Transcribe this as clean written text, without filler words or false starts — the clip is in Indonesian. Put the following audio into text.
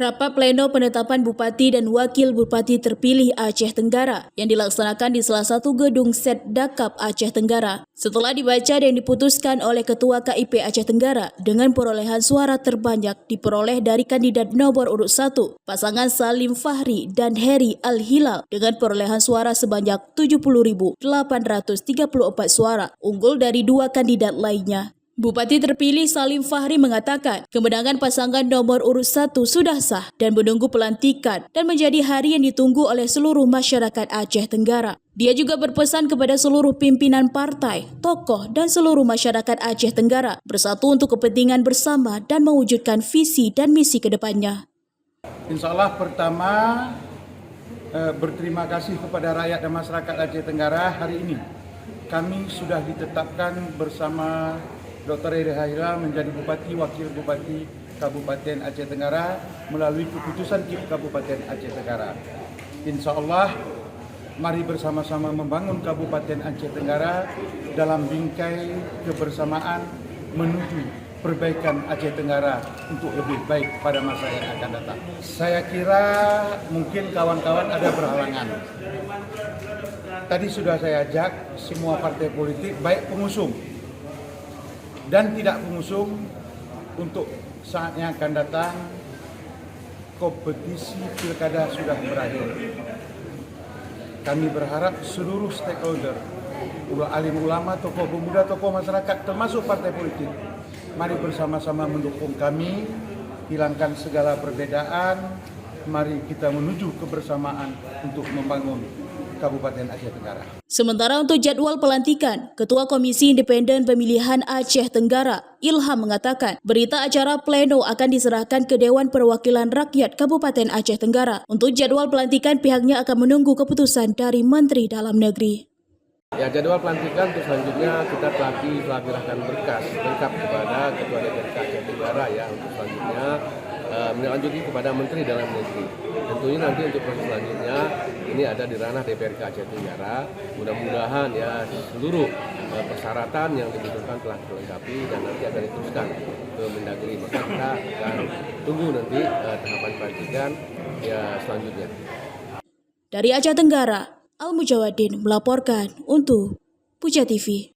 Rapat pleno penetapan Bupati dan Wakil Bupati terpilih Aceh Tenggara yang dilaksanakan di salah satu gedung Setdakap Aceh Tenggara. Setelah dibaca dan diputuskan oleh Ketua KIP Aceh Tenggara dengan perolehan suara terbanyak diperoleh dari kandidat nomor urut 1, pasangan Salim Fahri dan Heri Al-Hilal dengan perolehan suara sebanyak 70.834 suara, unggul dari dua kandidat lainnya. Bupati terpilih Salim Fahri mengatakan kemenangan pasangan nomor urut 1 sudah sah dan menunggu pelantikan dan menjadi hari yang ditunggu oleh seluruh masyarakat Aceh Tenggara. Dia juga berpesan kepada seluruh pimpinan partai, tokoh dan seluruh masyarakat Aceh Tenggara bersatu untuk kepentingan bersama dan mewujudkan visi dan misi ke depannya. Insya Allah pertama berterima kasih kepada rakyat dan masyarakat Aceh Tenggara. Hari ini kami sudah ditetapkan bersama Dr. Heri Al-Hilal menjadi Bupati Wakil Bupati Kabupaten Aceh Tenggara melalui keputusan KIP Kabupaten Aceh Tenggara. Insya Allah, mari bersama-sama membangun Kabupaten Aceh Tenggara dalam bingkai kebersamaan menuju perbaikan Aceh Tenggara untuk lebih baik pada masa yang akan datang. Saya kira mungkin kawan-kawan ada berhalangan. Tadi sudah saya ajak semua partai politik, baik pengusung dan tidak pengusung, untuk saatnya akan datang kompetisi pilkada sudah berakhir. Kami berharap seluruh stakeholder, alim ulama, tokoh pemuda, tokoh masyarakat, termasuk partai politik, mari bersama-sama mendukung kami, hilangkan segala perbedaan, mari kita menuju kebersamaan untuk membangun Kabupaten Aceh Tenggara. Sementara untuk jadwal pelantikan, Ketua Komisi Independen Pemilihan Aceh Tenggara, Ilham mengatakan berita acara pleno akan diserahkan ke Dewan Perwakilan Rakyat Kabupaten Aceh Tenggara. Untuk jadwal pelantikan, pihaknya akan menunggu keputusan dari Menteri Dalam Negeri. Ya, jadwal pelantikan untuk selanjutnya kita telah menyerahkan berkas lengkap kepada Ketua DPRK Aceh Tenggara ya, untuk selanjutnya melanjuti kepada Menteri Dalam Negeri. Tentunya nanti untuk proses selanjutnya ini ada di ranah DPRK Aceh Tenggara. Mudah-mudahan ya seluruh persyaratan yang dibutuhkan telah dilengkapi dan nanti akan diteruskan ke Mendagri. Maka kita akan tunggu nanti tahapan pelantikan ya selanjutnya. Dari Aceh Tenggara, Al Mujawadin melaporkan untuk Puja TV.